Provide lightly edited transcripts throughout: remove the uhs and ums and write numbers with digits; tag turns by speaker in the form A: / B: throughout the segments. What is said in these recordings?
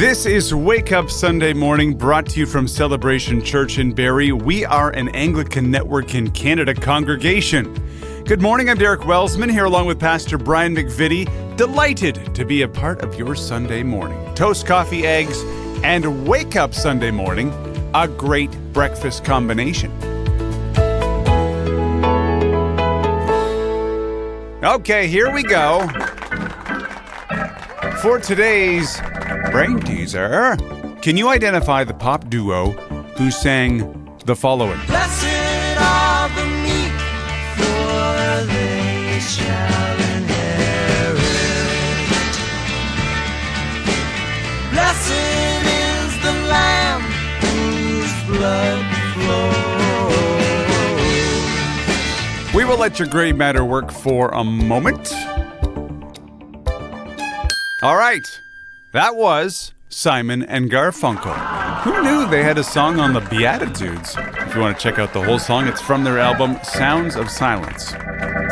A: This is Wake Up Sunday Morning, brought to you from Celebration Church in Barrie. We are an Anglican Network in Canada congregation. Good morning, I'm Derek Welsman, here along with Pastor Brian McVitty. Delighted to be a part of your Sunday morning. Toast, coffee, eggs, and Wake Up Sunday Morning, a great breakfast combination. Okay, here we go. For today's brain teaser, can you identify the pop duo who sang the following?
B: Blessed are the meek, for they shall inherit. Blessed is the Lamb whose blood flows.
A: We will let your gray matter work for a moment. All right. That was Simon and Garfunkel. Who knew they had a song on the Beatitudes? If you want to check out the whole song, it's from their album, Sounds of Silence.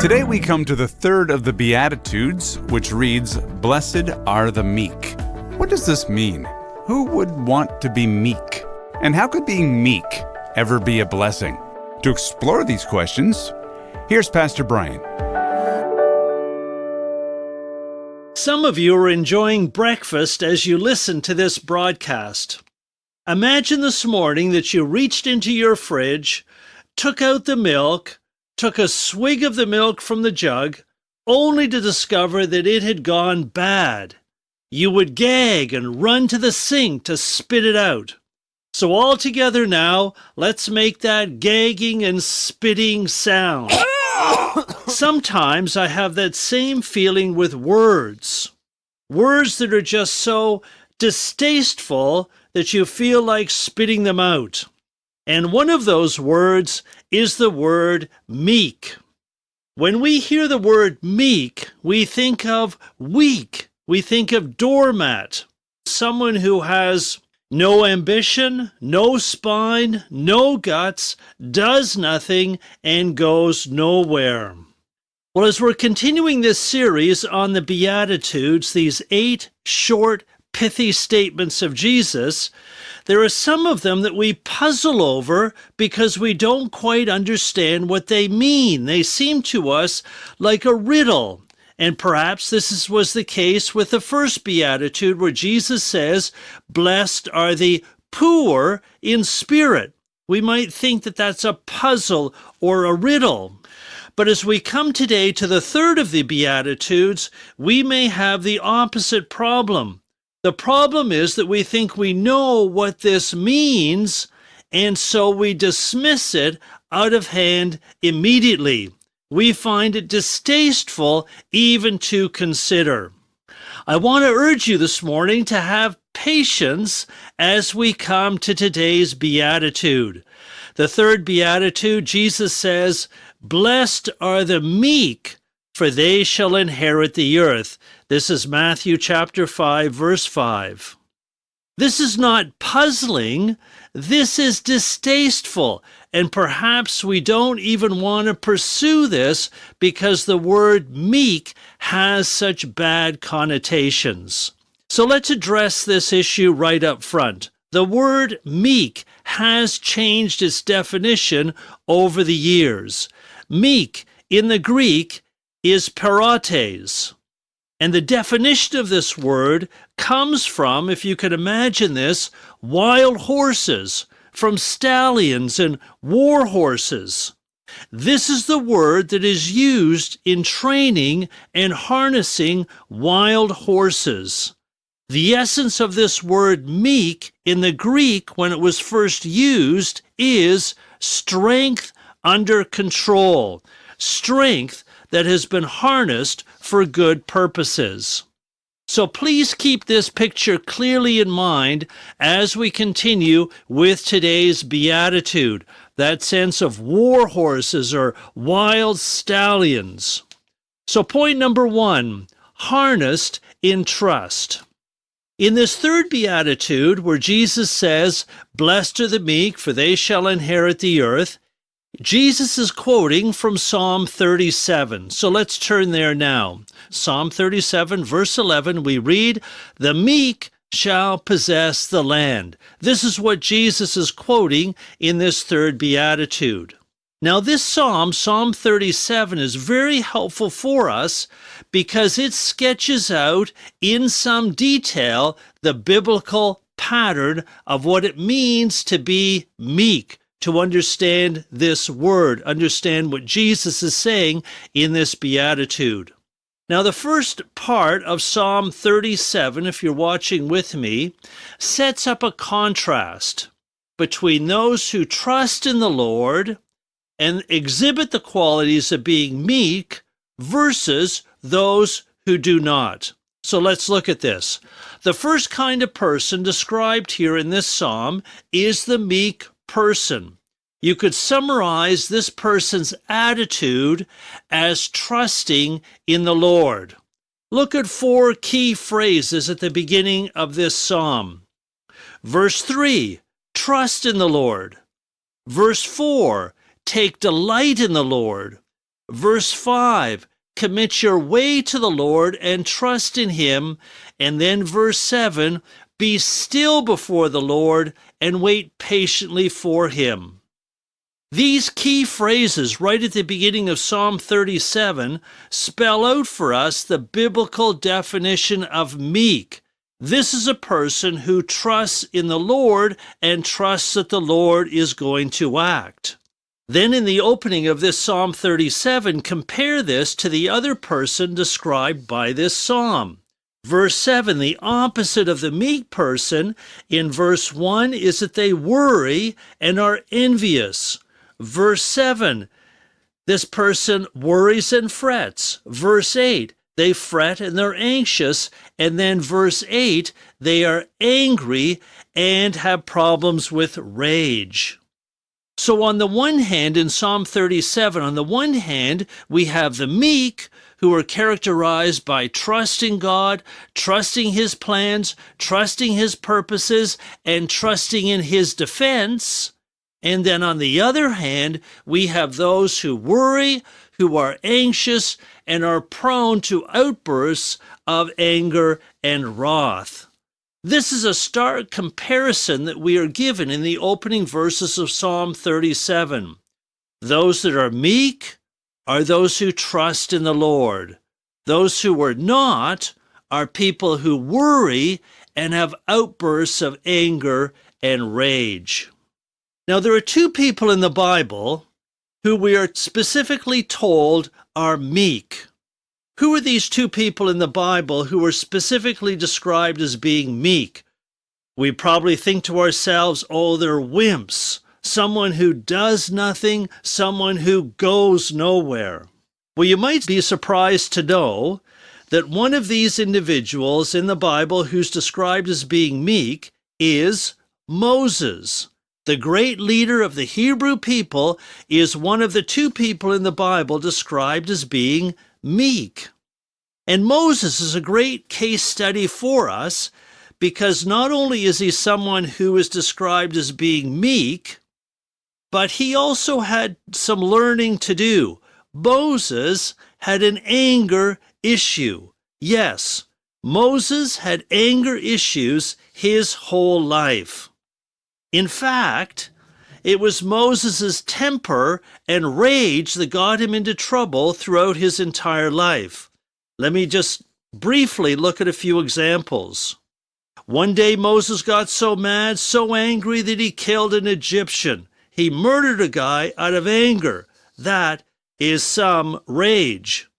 A: Today we come to the third of the Beatitudes, which reads, Blessed are the meek. What does this mean? Who would want to be meek? And how could being meek ever be a blessing? To explore these questions, here's Pastor Brian.
C: Some of you are enjoying breakfast as you listen to this broadcast. Imagine this morning that you reached into your fridge, took out the milk, took a swig of the milk from the jug, only to discover that it had gone bad. You would gag and run to the sink to spit it out. So all together now, let's make that gagging and spitting sound. Sometimes I have that same feeling with words. Words that are just so distasteful that you feel like spitting them out. And one of those words is the word meek. When we hear the word meek, we think of weak. We think of doormat. Someone who has no ambition, no spine, no guts, does nothing, and goes nowhere. Well, as we're continuing this series on the Beatitudes, these 8 short, pithy statements of Jesus, there are some of them that we puzzle over because we don't quite understand what they mean. They seem to us like a riddle. And perhaps this was the case with the first Beatitude where Jesus says, Blessed are the poor in spirit. We might think that that's a puzzle or a riddle. But as we come today to the third of the Beatitudes, we may have the opposite problem. The problem is that we think we know what this means, and so we dismiss it out of hand immediately. We find it distasteful even to consider. I want to urge you this morning to have patience as we come to today's Beatitude. The third Beatitude, Jesus says, Blessed are the meek, for they shall inherit the earth. This is Matthew chapter 5, verse 5. This is not puzzling, this is distasteful, and perhaps we don't even want to pursue this because the word meek has such bad connotations. So let's address this issue right up front. The word meek has changed its definition over the years. Meek in the Greek is parates. And the definition of this word comes from, if you can imagine this, wild horses, from stallions and war horses. This is the word that is used in training and harnessing wild horses. The essence of this word meek in the Greek when it was first used is strength under control, strength that has been harnessed for good purposes. So please keep this picture clearly in mind as we continue with today's Beatitude, that sense of war horses or wild stallions. So point number 1, harnessed in trust. In this third Beatitude, where Jesus says, Blessed are the meek, for they shall inherit the earth, Jesus is quoting from Psalm 37. So let's turn there now. Psalm 37, verse 11, we read, The meek shall possess the land. This is what Jesus is quoting in this third beatitude. Now, this psalm, Psalm 37, is very helpful for us because it sketches out in some detail the biblical pattern of what it means to be meek, to understand this word, understand what Jesus is saying in this beatitude. Now, the first part of Psalm 37, if you're watching with me, sets up a contrast between those who trust in the Lord and exhibit the qualities of being meek versus those who do not. So let's look at this. The first kind of person described here in this psalm is the meek person. You could summarize this person's attitude as trusting in the Lord. Look at 4 key phrases at the beginning of this psalm. Verse 3, trust in the Lord. Verse 4, take delight in the Lord. Verse 5, commit your way to the Lord and trust in Him. And then verse 7, be still before the Lord and wait patiently for Him. These key phrases right at the beginning of Psalm 37 spell out for us the biblical definition of meek. This is a person who trusts in the Lord and trusts that the Lord is going to act. Then in the opening of this Psalm 37, compare this to the other person described by this psalm. Verse 7, the opposite of the meek person in verse 1 is that they worry and are envious. Verse 7, this person worries and frets. Verse 8, they fret and they're anxious. And then verse 8, they are angry and have problems with rage. So on the one hand, in Psalm 37, on the one hand, we have the meek who are characterized by trusting God, trusting His plans, trusting His purposes, and trusting in His defense. And then on the other hand, we have those who worry, who are anxious, and are prone to outbursts of anger and wrath. This is a stark comparison that we are given in the opening verses of Psalm 37. Those that are meek are those who trust in the Lord. Those who are not are people who worry and have outbursts of anger and rage. Now, there are 2 people in the Bible who we are specifically told are meek. Who are these 2 people in the Bible who are specifically described as being meek? We probably think to ourselves, oh, they're wimps, someone who does nothing, someone who goes nowhere. Well, you might be surprised to know that one of these individuals in the Bible who's described as being meek is Moses. The great leader of the Hebrew people is one of the 2 people in the Bible described as being meek. And Moses is a great case study for us because not only is he someone who is described as being meek, but he also had some learning to do. Moses had an anger issue. Yes, Moses had anger issues his whole life. In fact, it was Moses' temper and rage that got him into trouble throughout his entire life. Let me just briefly look at a few examples. One day Moses got so mad, so angry that he killed an Egyptian. He murdered a guy out of anger. That is some rage.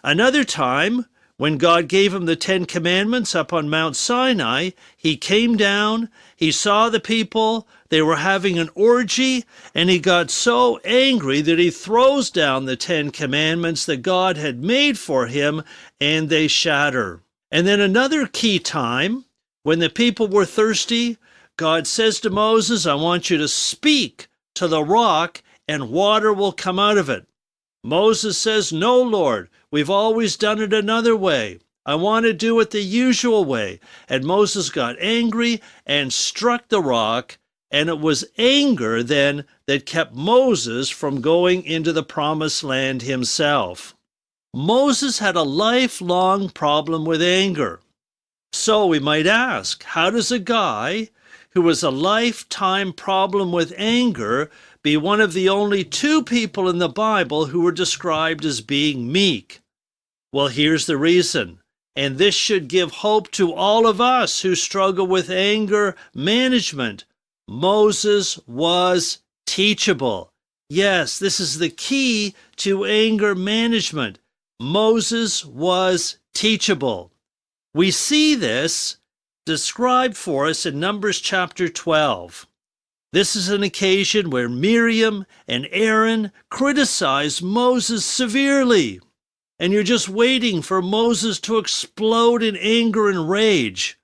C: Another time, when God gave him the 10 Commandments up on Mount Sinai, he came down, he saw the people, they were having an orgy, and he got so angry that he throws down the 10 Commandments that God had made for him, and they shatter. And then another key time, when the people were thirsty, God says to Moses, I want you to speak to the rock, and water will come out of it. Moses says, no, Lord, we've always done it another way. I want to do it the usual way. And Moses got angry and struck the rock, and it was anger then that kept Moses from going into the promised land himself. Moses had a lifelong problem with anger. So we might ask, how does a guy who has a lifetime problem with anger be one of the only two people in the Bible who were described as being meek? Well, here's the reason. And this should give hope to all of us who struggle with anger management. Moses was teachable. Yes, this is the key to anger management. Moses was teachable. We see this described for us in Numbers chapter 12. This is an occasion where Miriam and Aaron criticize Moses severely. And you're just waiting for Moses to explode in anger and rage.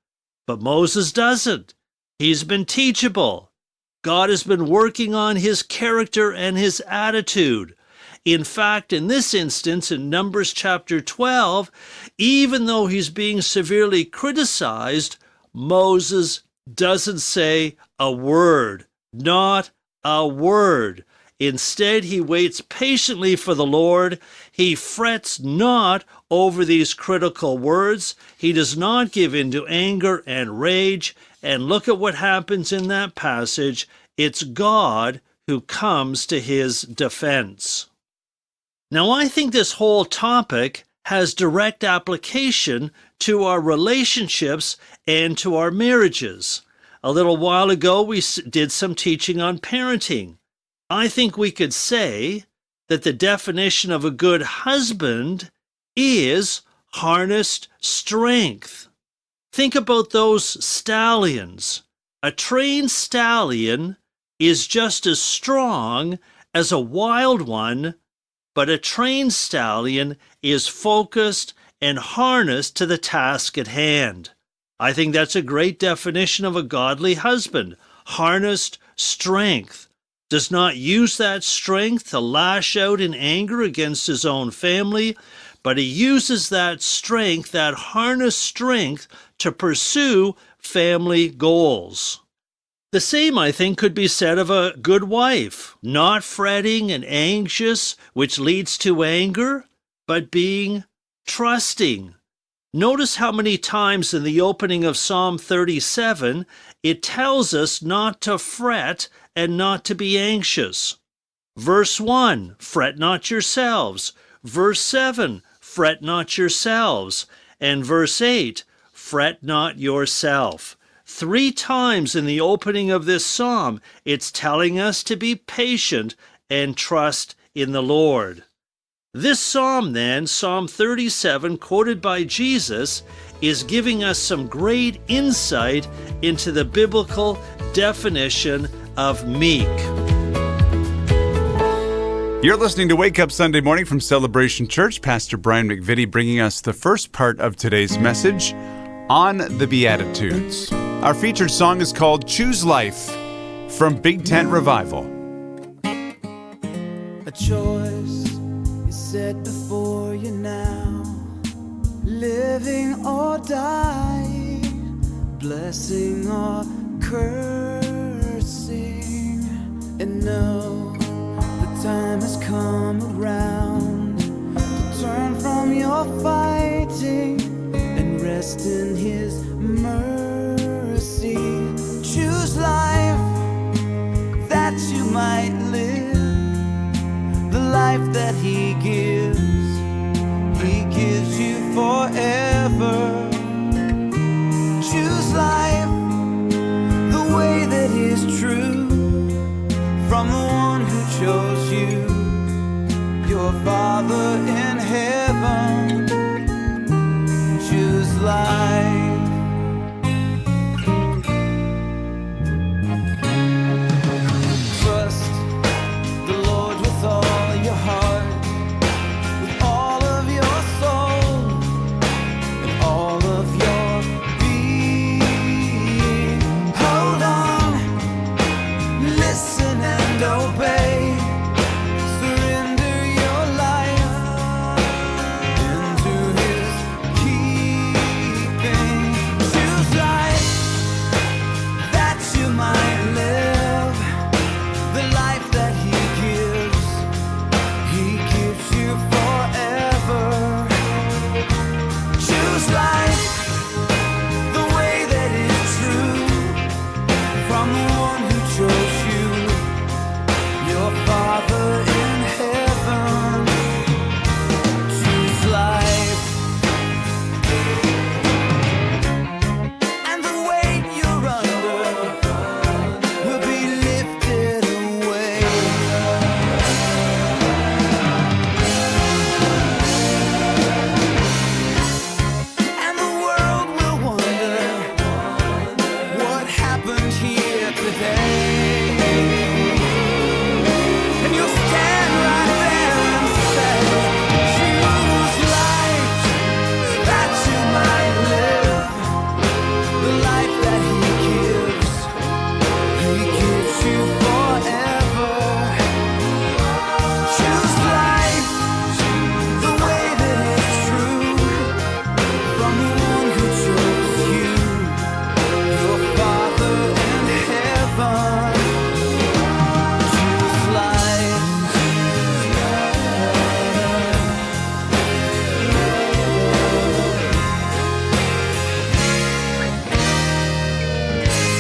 C: But Moses doesn't. He's been teachable. God has been working on his character and his attitude. In fact, in this instance, in Numbers chapter 12, even though he's being severely criticized, Moses doesn't say a word, not a word. Instead, he waits patiently for the Lord. He frets not over these critical words. He does not give in to anger and rage. And look at what happens in that passage. It's God who comes to his defense. Now, I think this whole topic has direct application to our relationships and to our marriages. A little while ago, we did some teaching on parenting. I think we could say that the definition of a good husband is harnessed strength. Think about those stallions. A trained stallion is just as strong as a wild one, but a trained stallion is focused and harnessed to the task at hand. I think that's a great definition of a godly husband. Harnessed strength. Does not use that strength to lash out in anger against his own family, but he uses that strength, that harnessed strength, to pursue family goals. The same, I think, could be said of a good wife, not fretting and anxious, which leads to anger, but being trusting. Notice how many times in the opening of Psalm 37, it tells us not to fret and not to be anxious. Verse 1, fret not yourselves. Verse 7, fret not yourselves. And verse 8, fret not yourself. 3 times in the opening of this psalm, it's telling us to be patient and trust in the Lord. This psalm then, Psalm 37, quoted by Jesus, is giving us some great insight into the biblical definition of meek.
A: You're listening to Wake Up Sunday Morning from Celebration Church. Pastor Brian McVitty bringing us the first part of today's message on the Beatitudes. Our featured song is called Choose Life from Big Tent Revival.
B: A choice is set before you now, living or dying, blessing or cursing, and know the time has come around to turn from your fighting and rest in his mercy. Choose life that you might live, the life that he gives you forever. Choose life the way that is true, from the one who chose you, your Father in heaven. Choose life. Trust the Lord with all your heart, with all of your soul, and all of your being. Hold on, listen and obey. Surrender your life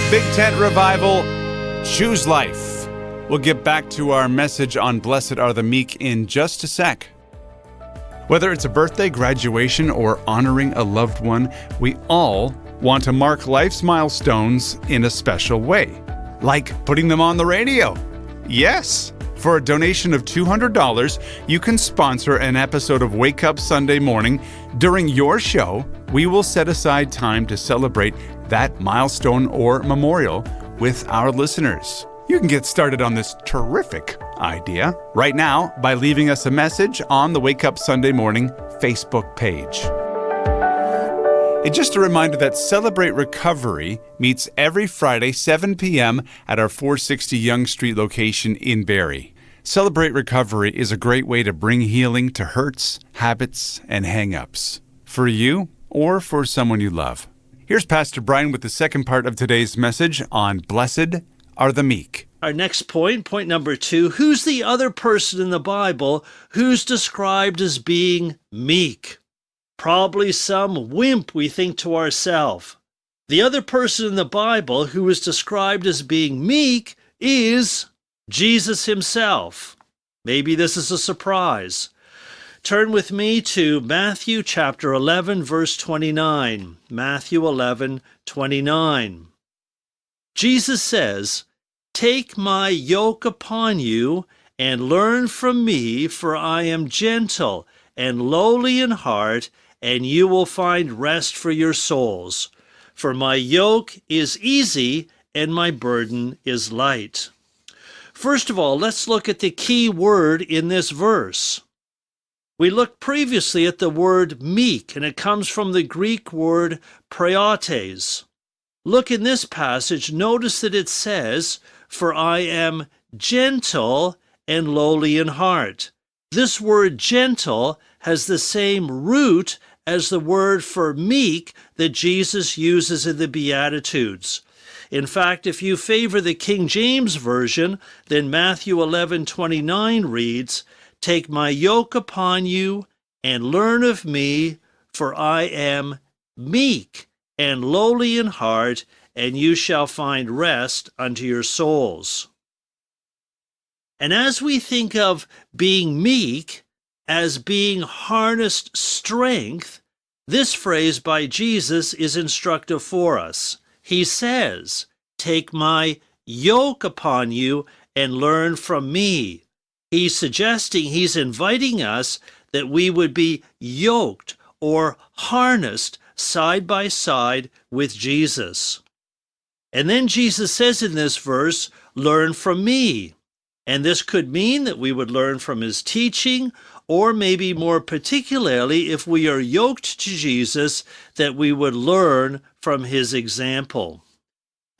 A: Big Tent Revival, choose life. We'll get back to our message on Blessed Are the Meek in just a sec. Whether it's a birthday, graduation, or honoring a loved one, we all want to mark life's milestones in a special way, like putting them on the radio. Yes! For a donation of $200, you can sponsor an episode of Wake Up Sunday Morning. During your show, we will set aside time to celebrate that milestone or memorial with our listeners. You can get started on this terrific idea right now by leaving us a message on the Wake Up Sunday Morning Facebook page. And just a reminder that Celebrate Recovery meets every Friday, 7 p.m. at our 460 Yonge Street location in Barrie. Celebrate Recovery is a great way to bring healing to hurts, habits, and hang-ups for you or for someone you love. Here's Pastor Brian with the second part of today's message on Blessed Are the Meek.
C: Our next point number 2, who's the other person in the Bible who's described as being meek? Probably some wimp, we think to ourselves. The other person in the Bible who is described as being meek is Jesus himself. Maybe this is a surprise. Turn with me to Matthew chapter 11, verse 29. Matthew 11, 29. Jesus says, "Take my yoke upon you and learn from me, for I am gentle and lowly in heart, and you will find rest for your souls. For my yoke is easy and my burden is light." First of all, let's look at the key word in this verse. We looked previously at the word meek, and it comes from the Greek word praetes. Look in this passage, notice that it says, "For I am gentle and lowly in heart." This word gentle has the same root as the word for meek that Jesus uses in the Beatitudes. In fact, if you favor the King James Version, then Matthew 11:29 reads, "Take my yoke upon you and learn of me, for I am meek and lowly in heart, and you shall find rest unto your souls." And as we think of being meek as being harnessed strength, this phrase by Jesus is instructive for us. He says, "Take my yoke upon you and learn from me." He's suggesting, he's inviting us that we would be yoked or harnessed side by side with Jesus. And then Jesus says in this verse, "Learn from me." And this could mean that we would learn from his teaching, or maybe more particularly, if we are yoked to Jesus, that we would learn from his example.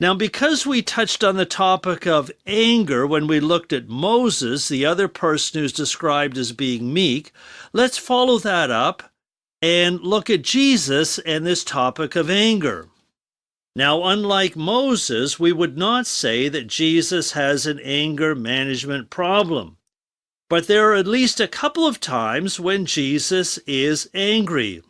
C: Now, because we touched on the topic of anger when we looked at Moses, the other person who's described as being meek, let's follow that up and look at Jesus and this topic of anger. Now, unlike Moses, we would not say that Jesus has an anger management problem. But there are at least a couple of times when Jesus is angry.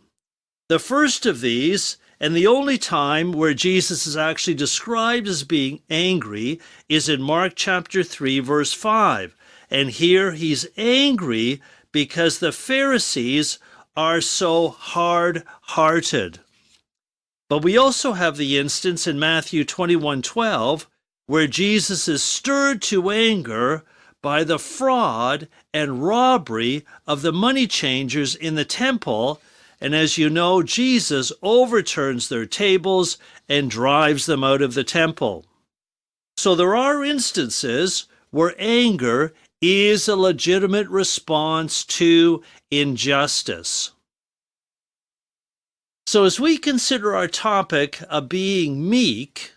C: The first of these, and the only time where Jesus is actually described as being angry, is in Mark chapter 3, verse 5. And here he's angry because the Pharisees are so hard-hearted. But we also have the instance in Matthew 21:12, where Jesus is stirred to anger by the fraud and robbery of the money changers in the temple, and as you know, Jesus overturns their tables and drives them out of the temple. So there are instances where anger is a legitimate response to injustice. So as we consider our topic of being meek,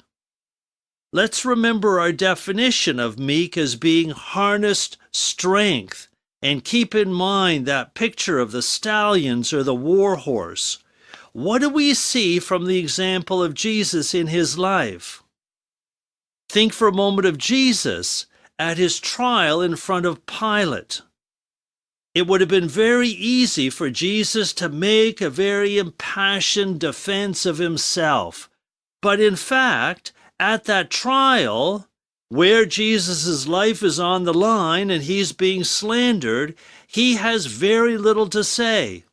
C: let's remember our definition of meek as being harnessed strength, and keep in mind that picture of the stallions or the war horse. What do we see from the example of Jesus in his life? Think for a moment of Jesus at his trial in front of Pilate. It would have been very easy for Jesus to make a very impassioned defense of himself. But in fact, at that trial where Jesus' life is on the line and he's being slandered, he has very little to say.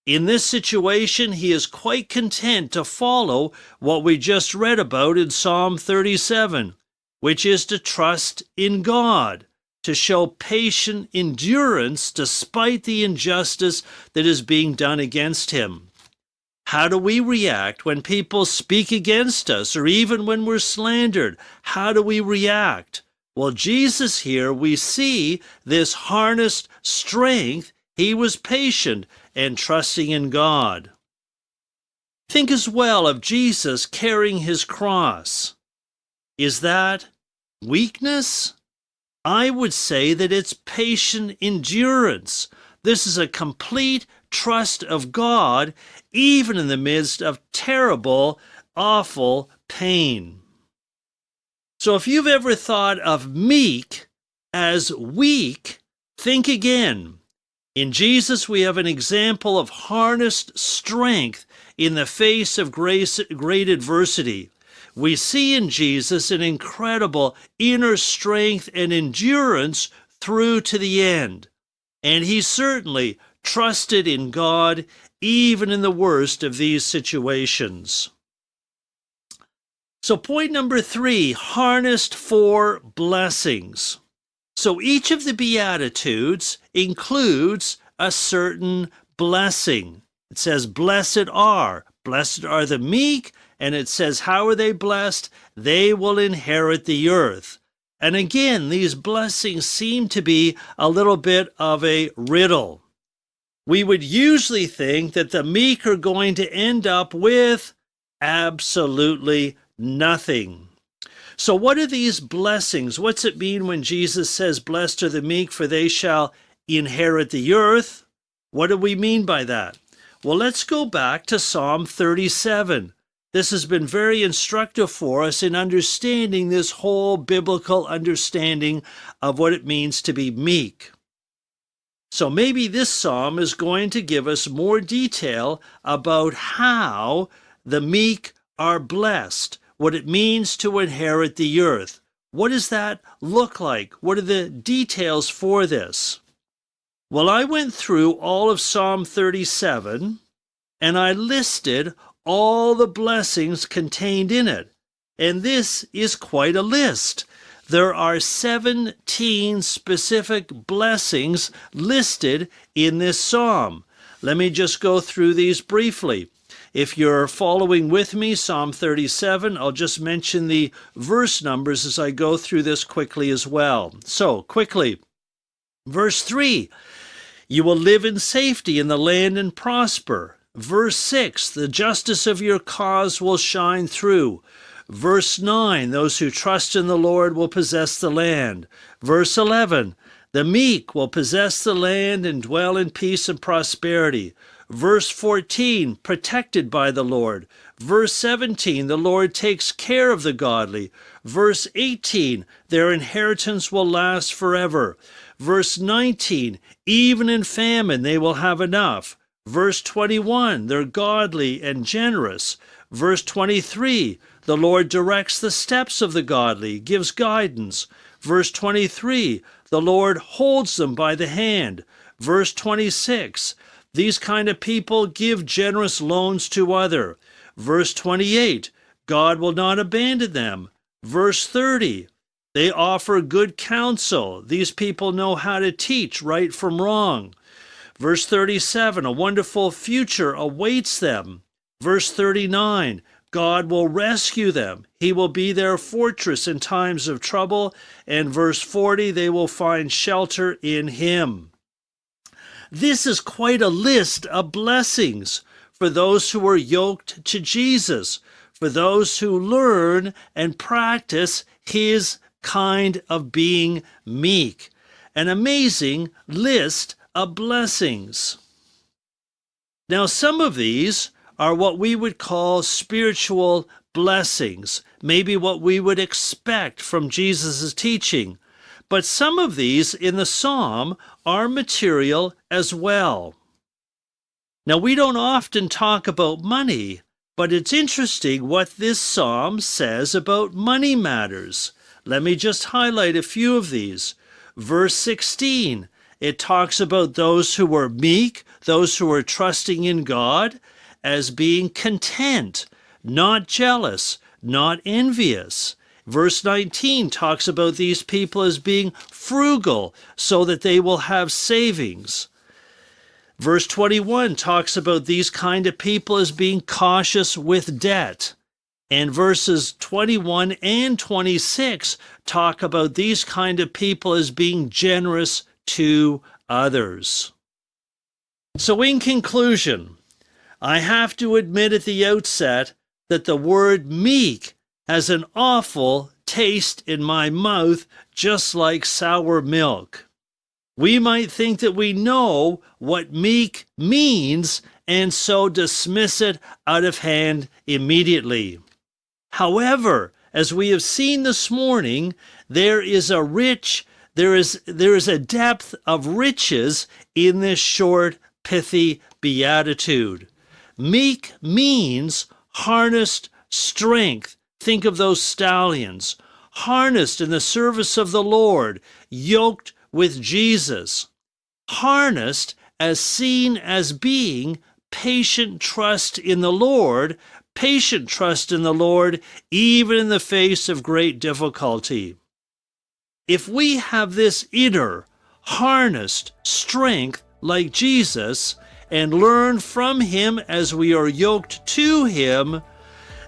C: In this situation, he is quite content to follow what we just read about in Psalm 37, which is to trust in God, to show patient endurance despite the injustice that is being done against him. How do we react when people speak against us, or even when we're slandered? How do we react? Well, Jesus here, we see this harnessed strength. He was patient and trusting in God. Think as well of Jesus carrying his cross. Is that weakness? I would say that it's patient endurance. This is a complete trust of God, even in the midst of terrible, awful pain. So if you've ever thought of Meek as weak, think again. In Jesus, we have an example of harnessed strength in the face of great adversity. We see in Jesus an incredible inner strength and endurance through to the end. And he certainly trusted in God even in the worst of these situations. So point number 3, harnessed for blessings. So each of the Beatitudes includes a certain blessing. It says, blessed are the meek, and it says, how are they blessed? They will inherit the earth. And again, these blessings seem to be a little bit of a riddle. We would usually think that the meek are going to end up with absolutely nothing. So what are these blessings? What's it mean when Jesus says, blessed are the meek, for they shall inherit the earth? What do we mean by that? Well, let's go back to Psalm 37. This has been very instructive for us in understanding this whole biblical understanding of what it means to be meek. So maybe this psalm is going to give us more detail about how the meek are blessed, what it means to inherit the earth. What does that look like? What are the details for this? Well, I went through all of Psalm 37 and I listed all the blessings contained in it. And this is quite a list. There are 17 specific blessings listed in this psalm. Let me just go through these briefly. If you're following with me, Psalm 37, I'll just mention the verse numbers as I go through this quickly as well. So, quickly, verse 3, you will live in safety in the land and prosper. Verse 6, the justice of your cause will shine through. Verse 9, those who trust in the Lord will possess the land. Verse 11, the meek will possess the land and dwell in peace and prosperity. Verse 14, protected by the Lord. Verse 17, the Lord takes care of the godly. Verse 18, their inheritance will last forever. Verse 19, even in famine they will have enough. Verse 21, they're godly and generous. Verse 23, the Lord directs the steps of the godly, gives guidance. Verse 23, the Lord holds them by the hand. Verse 26, these kind of people give generous loans to others. Verse 28, God will not abandon them. Verse 30, they offer good counsel. These people know how to teach right from wrong. Verse 37, a wonderful future awaits them. Verse 39, God will rescue them. He will be their fortress in times of trouble. And verse 40, they will find shelter in Him. This is quite a list of blessings for those who are yoked to Jesus, for those who learn and practice His kind of being meek. An amazing list of blessings. Now, some of these are what we would call spiritual blessings, maybe what we would expect from Jesus' teaching. But some of these in the psalm are material as well. Now, we don't often talk about money, But it's interesting what this psalm says about money matters. Let me just highlight a few of these. Verse 16, it talks about those who were meek, those who were trusting in God, as being content, not jealous, not envious. Verse 19 talks about these people as being frugal so that they will have savings. Verse 21 talks about these kind of people as being cautious with debt. And verses 21 and 26 talk about these kind of people as being generous to others. So in conclusion, I have to admit at the outset that the word meek has an awful taste in my mouth, just like sour milk. We might think that we know what meek means and so dismiss it out of hand immediately. However, as we have seen this morning, there is a depth of riches in this short, pithy beatitude. Meek means harnessed strength. Think of those stallions, harnessed in the service of the Lord, yoked with Jesus, harnessed as seen as being patient trust in the Lord, even in the face of great difficulty. If we have this inner, harnessed strength like Jesus and learn from him as we are yoked to him,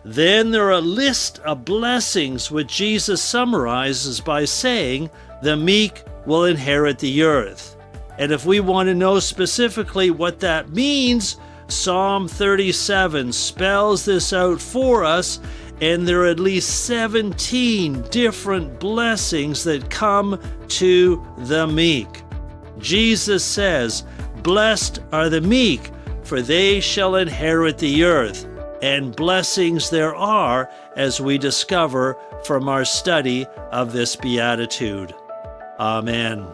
C: then there are a list of blessings which Jesus summarizes by saying, the meek will inherit the earth. And if we want to know specifically what that means, Psalm 37 spells this out for us, and there are at least 17 different blessings that come to the meek. Jesus says, "Blessed are the meek, for they shall inherit the earth." And blessings there are, as we discover from our study of this beatitude. Amen.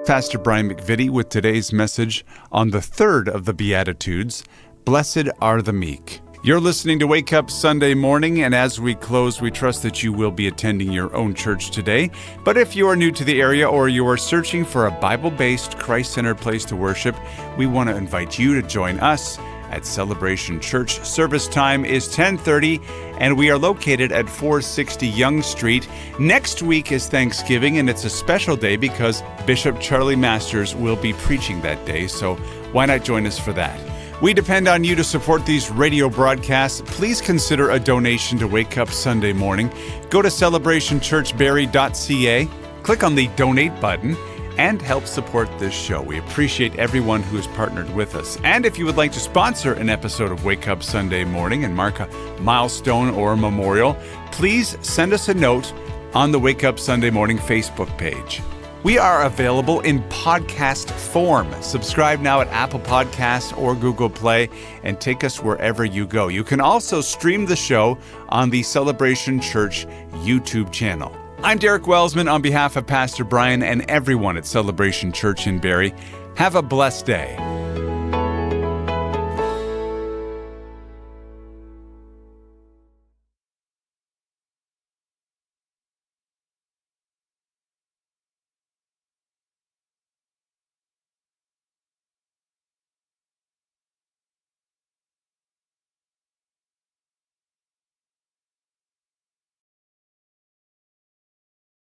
A: Pastor Brian McVitty with today's message on the third of the Beatitudes, Blessed are the Meek. You're listening to Wake Up Sunday Morning, and as we close, we trust that you will be attending your own church today. But if you are new to the area or you are searching for a Bible-based, Christ-centered place to worship, we want to invite you to join us at Celebration Church. Service time is 10:30, and we are located at 460 Yonge Street. Next week is Thanksgiving, and it's a special day because Bishop Charlie Masters will be preaching that day, so why not join us for that? We depend on you to support these radio broadcasts. Please consider a donation to Wake Up Sunday Morning. Go to celebrationchurchbarrie.ca, click on the donate button, and help support this show. We appreciate everyone who has partnered with us. And if you would like to sponsor an episode of Wake Up Sunday Morning and mark a milestone or a memorial, please send us a note on the Wake Up Sunday Morning Facebook page. We are available in podcast form. Subscribe now at Apple Podcasts or Google Play and take us wherever you go. You can also stream the show on the Celebration Church YouTube channel. I'm Derek Welsman on behalf of Pastor Brian and everyone at Celebration Church in Barrie. Have a blessed day.